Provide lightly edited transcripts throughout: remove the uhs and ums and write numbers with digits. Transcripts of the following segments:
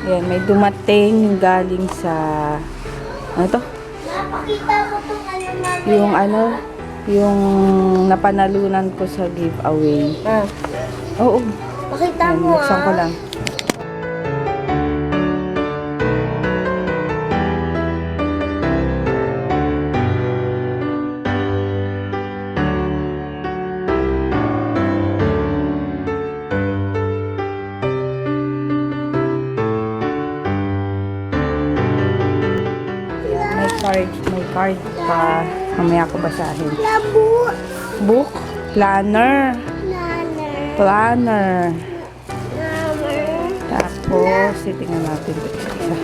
Ayan, may dumating yung galing sa, ano to? Napakita mo itong ano natin. Yung ano, yung napanalunan ko sa giveaway. Oo. Pakita Ayan, mo buksan ko lang. May card pa. Mamaya ko basahin. Labo. Book, planner, Nanner. planner. Nanner. Tapos, titingnan natin ito isa.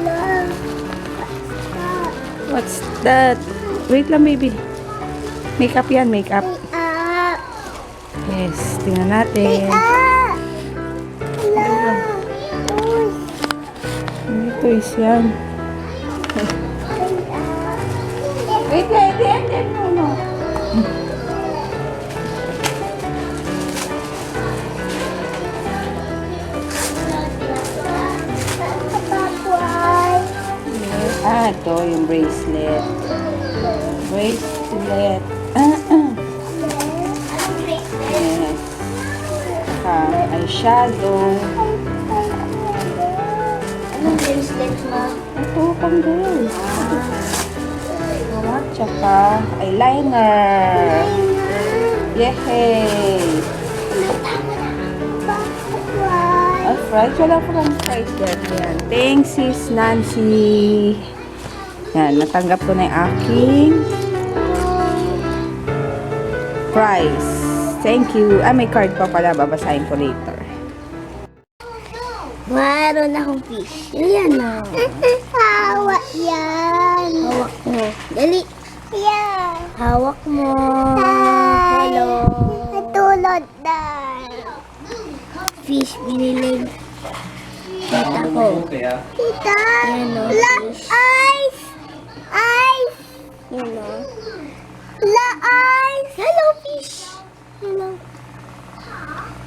What's that? Wait lang, baby. Makeup yan, makeup. Ah. Yes, tingnan natin. Ah. Wala. Uy. Hindi toys yan. Wait, no. Papapuay. Ito yung bracelet. Bracelet. Yes. Eyeshadow. Anong bracelet mo? Ito, pang girl. Tsaka, eyeliner. Yehey! Papapuay. Alright, wala pa lang price yan. Yan. Thanks, sis Nancy. Yan, natanggap ko na yung aking prize. Thank you. May card pa pala. Babasahin ko later. Mayroon akong fish. Yan o. Hawak yan. Hawak mo. Dali. Yan. Hawak mo. Hello. Natulad na. Fish binili. Tita ko. Tita. Yan o. Ice. Ice. Yan o. Ice. Hello, fish. Hello.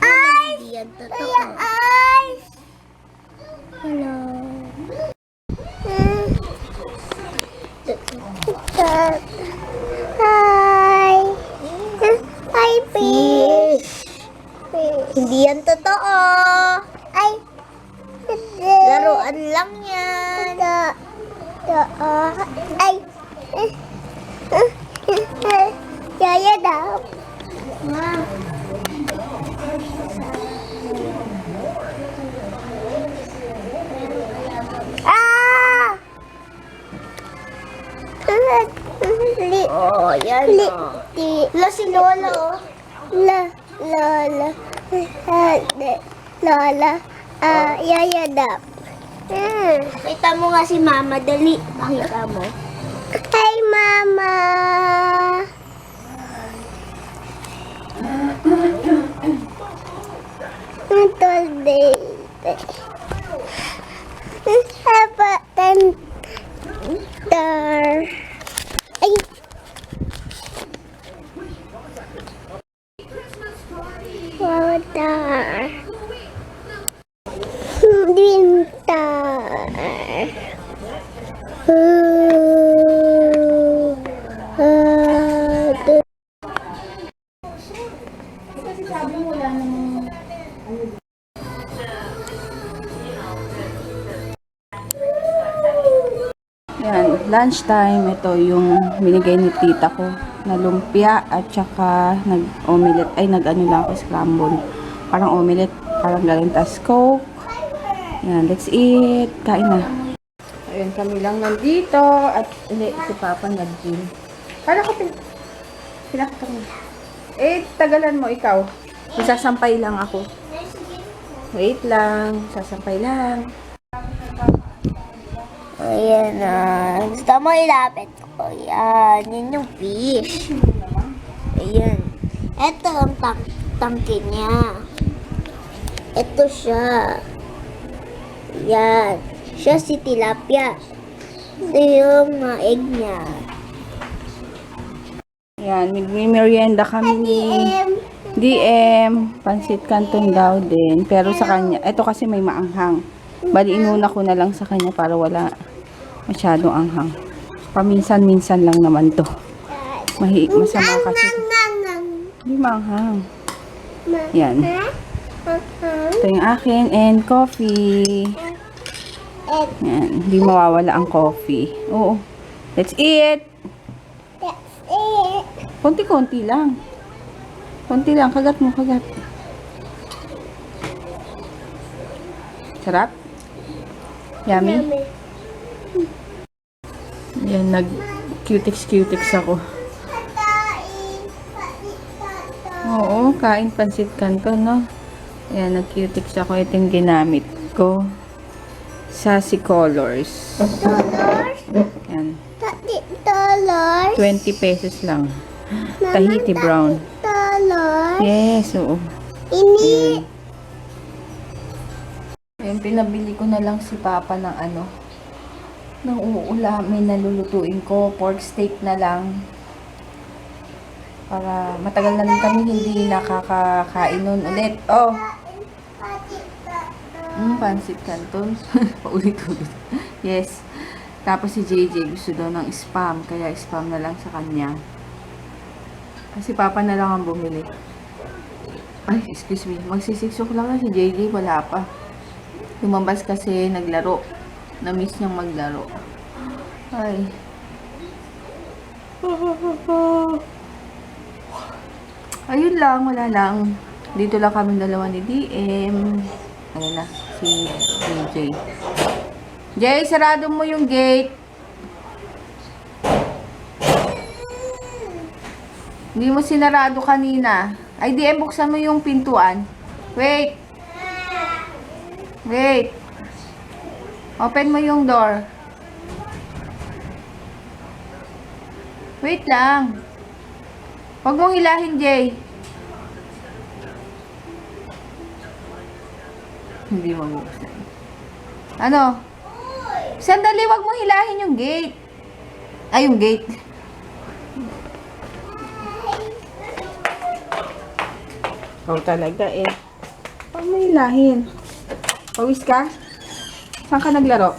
Ice. Yan totoo. Ice. Hello. Hi. Hi, fish. Hindi yan totoo. Ay. Laruan lang yan. Ay. Yaya daw. Ah! Oh, yan o. La si Lola, oh. Lola. Lola. Yaya dap. Kita mo nga si Mama, dali. Pakita mo. Hi, Mama. Until baby. Apa tentar. Ay. Water. Winter. Yan, lunchtime. Ito yung binigay ni tita ko na lumpia at saka nag-omelette. Ay, nag-ano lang ako, scramble. Parang omelette, parang galing tas Coke. Yan, let's eat. Kain na. Ayun, kami lang nandito. At hindi, si Papa nag-gym. Kala ko pinakita mo. Tagalan mo ikaw. Isasampay lang ako. Wait lang, sasampay lang. Ayan na. Gusto mo ilapit ko. Yan. Yan yung fish. Ayan. Ito ang tangke niya. Ito siya. Yan. Siya si tilapia. Ito yung mga egg niya. Yan, merienda kami ni DM. Pansit Canton daw din. Pero sa kanya, ito kasi may maanghang. Bali, inuna ko na lang sa kanya para wala masyadong anghang. Paminsan-minsan lang naman to. Masama kasi. Hindi maanghang. Yan. Ito yung akin and coffee. Yan. Hindi mawawala ang coffee. Oo. Let's eat. Konti-konti lang. Konti lang. Kagat mo, kagat. Sarap? Yummy? Yan, nag-cutix ako. Oo, kain pansit canton, no? Yan, nag-cutix ako. Ito yung ginamit ko. Sassy Colors. Yan. $30. 20 pesos lang. Tahiti brown. $30. Yes, oo. Ini. Ayun, pinabili ko na lang si Papa ng ano, ng uulamin na lulutuin ko. Pork steak na lang. Para matagal na rin kami hindi nakakakain nun ulit. Oh! Pansit canton. Paulit-ulit. Yes. Tapos si JJ gusto daw ng spam. Kaya spam na lang sa kanya. Kasi Papa na lang ang bumili. Ay, excuse me. Magsisiksok lang na si JJ. Wala pa. Lumabas kasi naglaro. Na-miss niyang maglaro. Ay. Ayun lang. Wala lang. Dito lang kami dalawa ni DM. Ayun na. Si JJ. Jay, sarado mo yung gate. Hindi mo sinarado kanina. Ay, DM, buksan mo yung pintuan. Wait. Wait. Open mo yung door. Wait lang. Huwag mong hilahin, Jay. Hindi mo buksan. Ano? Sandali, huwag mong hilahin yung gate. Ay, yung gate. Oh, talaga eh. Huwag mo hilahin. Pawis ka? Saan ka naglaro?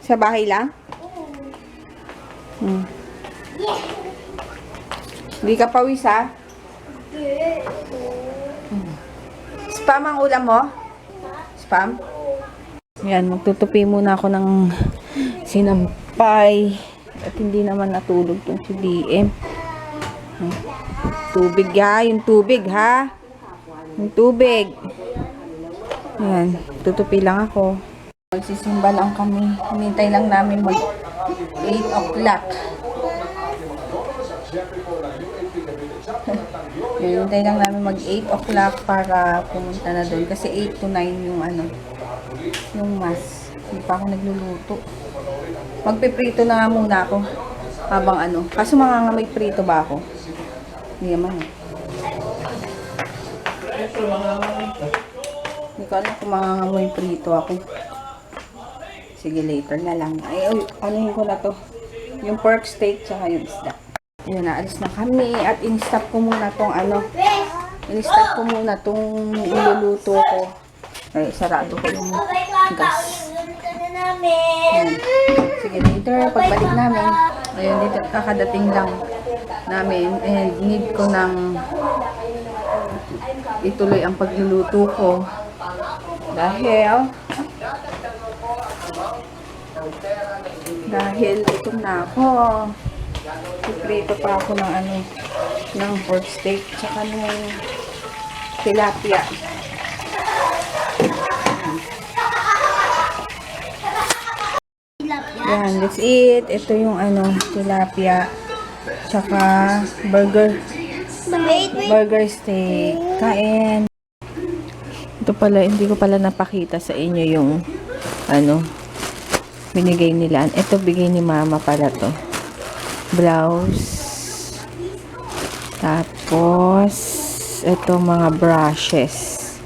Sa bahay lang? Hindi ka pawis, ha? Spam ang ulam mo? Spam? Yan, magtutupi muna ako ng sinampay. At hindi naman natulog tong si DM. Tubig, ha? Yung tubig, ha? Yung tubig. Yan, tutupi lang ako. Magsisimba lang kami. Hinintay lang namin mag 8 o'clock. Hinintay lang namin mag 8 o'clock para pumunta na doon. Kasi 8 to 9 yung ano, yung mas. Hindi pa ako nagluluto. Magpiprito na nga muna ako. Habang ano. Kaso mangangamay prito ba ako? Hindi naman eh. Hindi ko alam kung mangangamoy prito ako. Sige, later na lang. Ay, anuhin ko na to. Yung pork steak tsaka yung isda. Ayan, naalis na kami. At in-stop ko muna tong ano. In-stop ko muna tong iluluto ko. Ay, sarado ko yung gas. Ayan. Sige, later. Pagbalik namin. Ayun, dito kakadating lang namin. And need ko ng ituloy ang pagluluto ko. Dahil gutom na ako. Piprito pa ako ng ano, ng pork steak tsaka ng tilapia. Yan, let's eat. Ito yung ano, tilapia tsaka burger steak. Kain. Ito pala, hindi ko pala napakita sa inyo yung ano, binigay nila. Ito bigay ni mama pala to. Blouse. Tapos ito mga brushes.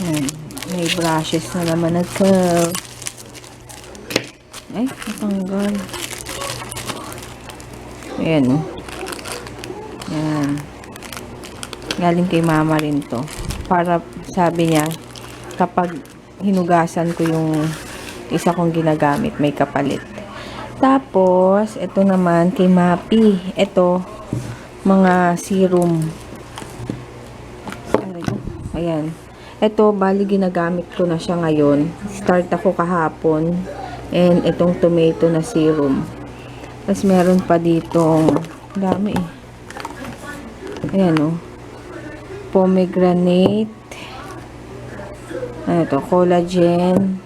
Yan. May brushes na naman na curl. Ay, natanggal. Ayan. Yan. Galing kay mama rin to. Para, sabi niya, kapag hinugasan ko yung isa kong ginagamit, may kapalit. Tapos, ito naman kay Mapi. Ito, mga serum. Ayan. Ito, bali ginagamit ko na siya ngayon. Start ako kahapon. And itong tomato na serum. Tapos meron pa ditong dami eh. Ayan o. Pomegranate. Ano to? Collagen.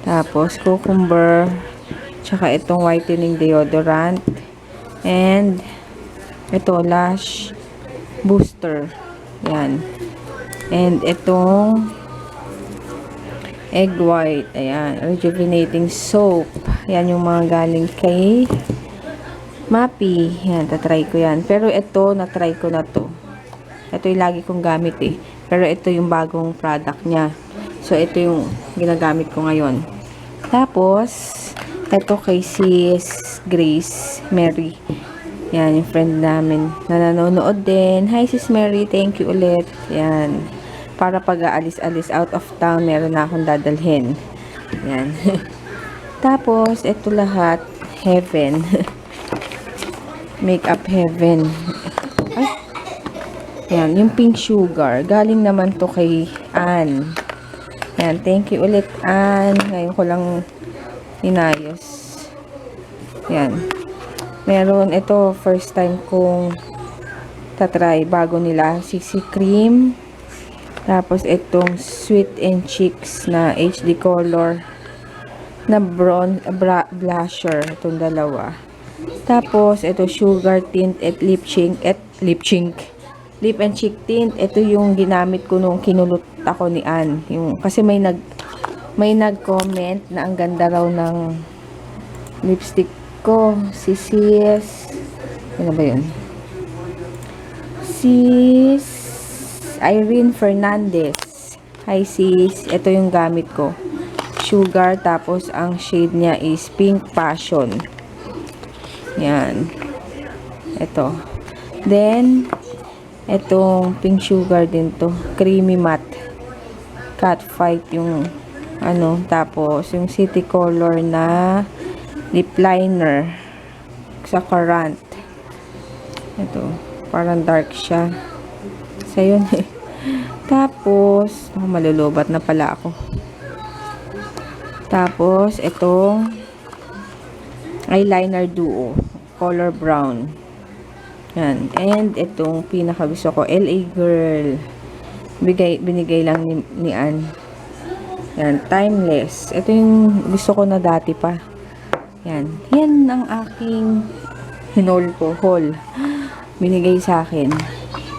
Tapos cucumber. Tsaka itong whitening deodorant. And ito, lash booster. Yan. And itong egg white. Ayan. Rejuvenating soap. Yan yung mga galing kay Mapi. Yan. Tatry ko yan. Pero ito, natry ko na to. Ito yung lagi kong gamit eh. Pero ito yung bagong product niya. So, ito yung ginagamit ko ngayon. Tapos, ito kay Sis Grace Mary. Yan, yung friend namin na nanonood din. Hi, Sis Mary. Thank you ulit. Yan. Para pag aalis-alis out of town, meron na akong dadalhin. Yan. Tapos, ito lahat, Heaven. Makeup Heaven. Ay. Yan, yung pink sugar. Galing naman to kay Ann. Yan, thank you ulit, Ann. Ngayon ko lang inayos. Yan. Meron, ito, first time kong tatry. Bago nila, CC Cream. Tapos, itong Sweet and Cheeks na HD color na blusher. Itong dalawa. Tapos, ito, Sugar Tint at Lip and Cheek Tint. Ito yung ginamit ko nung kinulot ako ni Ann. Kasi may nag-comment na ang ganda raw ng lipstick ko. Si Sis, ano ba yun? Sis Irene Fernandez. Hi sis, ito yung gamit ko. Sugar, tapos ang shade niya is Pink Passion. Yan. Ito. Then, itong pink sugar din to. Creamy matte. Cat Fight yung ano. Tapos, yung City Color na lip liner. Sa Currant. Ito. Parang dark siya. So, yun. Tapos, malulubat na pala ako. Tapos, itong eyeliner duo. Color brown. Yan. And itong pinakagusto ko, LA Girl. Binigay lang ni Ann. Yan. Timeless. Ito yung gusto ko na dati pa. Yan. Yan ang aking haul ko. Binigay sa akin.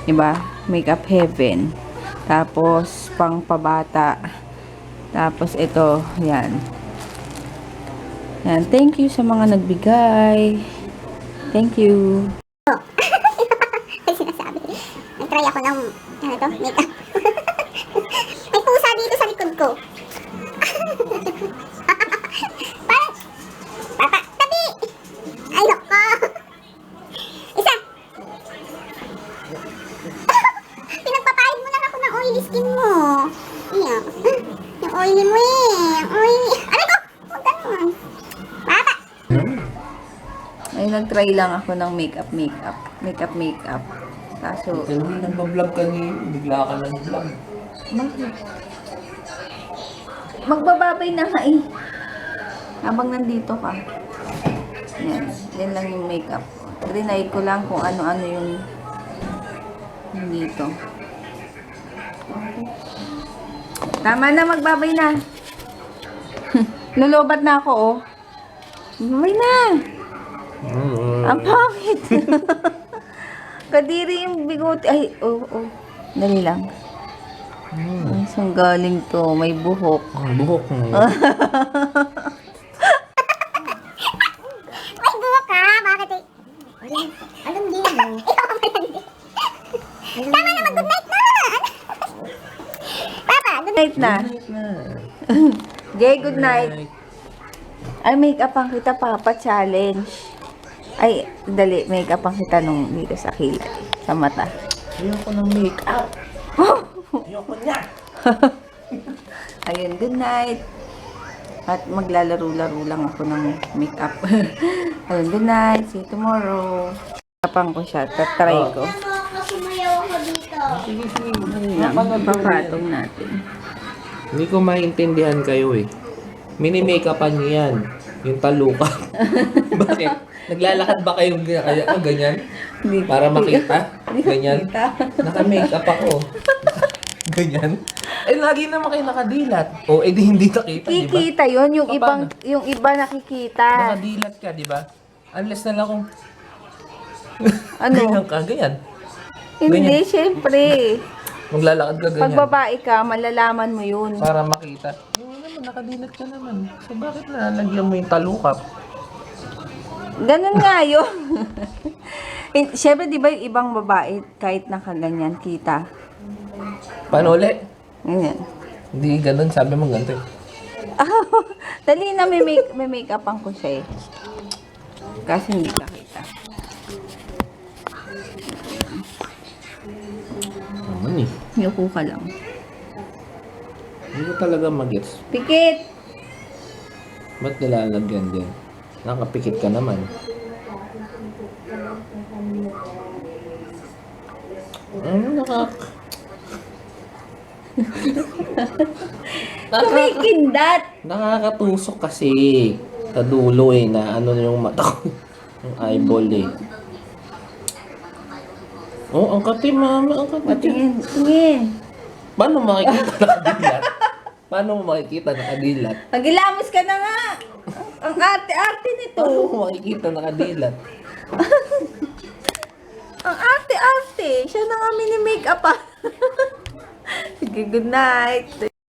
Diba? Makeup Heaven. Tapos, pang pabata. Tapos, ito. Yan. Yan. Thank you sa mga nagbigay. Thank you. Ay, sinasabi. Nag-try ako ng, ano to, makeup. May pusa dito sa likod ko. Parang, papa, tabi! Ay, nako! Isa! Pinagpapahid mo lang ako ng oily skin mo. Iyak. Yung oily mo eh. Yung oily. Aray ko! Huwag ganun. Papa! Ay, nag-try lang ako ng makeup. Kaso, Hindi nag-vlog ka ni, bigla ka nag-vlog. bakit? Magbababay na nga eh. Habang nandito ka. Yan. Yan lang yung makeup. Trinay ko lang kung ano-ano yung dito. Tama na, magbabay na. Lulubat na ako, oh. Magbabay na. Ang pangit. Kadiri yung bigote. Ay, Dali lang. Ay, saan galing to? May buhok. Ang buhok mo. May buhok ka? Bakit eh? Alam din mo. Tama na, mag-good night na! Papa, good Night na. Jay, good night. Ay, make-up ang kita, Papa. Challenge. Ay, dali, makeup ang kita nung dito sa kilay, sa mata. Ayoko ng make-up. Ayoko na. Ayun, good night. At maglalaro-laro lang ako ng makeup. Ayun, good night. See you tomorrow. Tapang ko siya, tatry ko. Sumayaw ako dito. Sige. Ayun, papatong natin. Hindi ko maintindihan kayo eh. Mini-make-upan niyo yan. Yung taluka. Bakit? Naglalakad ba kayong ganyan? Hindi- Para makita? Hindi ko Ganyan? kita. Naka-makeup ako. Ganyan? Eh, lagi naman kayo nakadilat. O, eh di hindi nakita, di ba? Kikita yun, yung Paano? yung iba nakikita. Nakadilat ka, di ba? Unless na lang kung Ano? ganyan ka, ganyan. Hindi, Ganyan. syempre. Maglalakad ka Pag ganyan. babae ka, malalaman mo yun. Para makita. Yung naman, nakadilat ka naman. So, bakit nalalagyan mo yung talukap? Ganun nga yun. Syempre, di ba yung ibang babae, kahit nakaganyan, kita. Paano ulit? Ganyan. Hindi ganun, sabi mo ganito eh. Dali na may make-upan ko siya eh. Kasi hindi ka kita. Naman eh. Yuko ka lang. Hindi ko talaga mag-gets. Pikit! Ba't nilalagyan din? Nakapikit ka naman. Kumikindat! Nakakatusok kasi sa dulo eh, na ano yung mata ko. Yung eyeball eh. Oh, ang kati mama, ang kati. Patingin, tingin. Paano makikita nakadilat? Paano mo makikita nakadilat? Pagilamos ka na nga! Ang arte-arte nito. Paano mo makikita nakadilat? Ang arte-arte. Siya na nga mini-makeup ah. Sige, good night.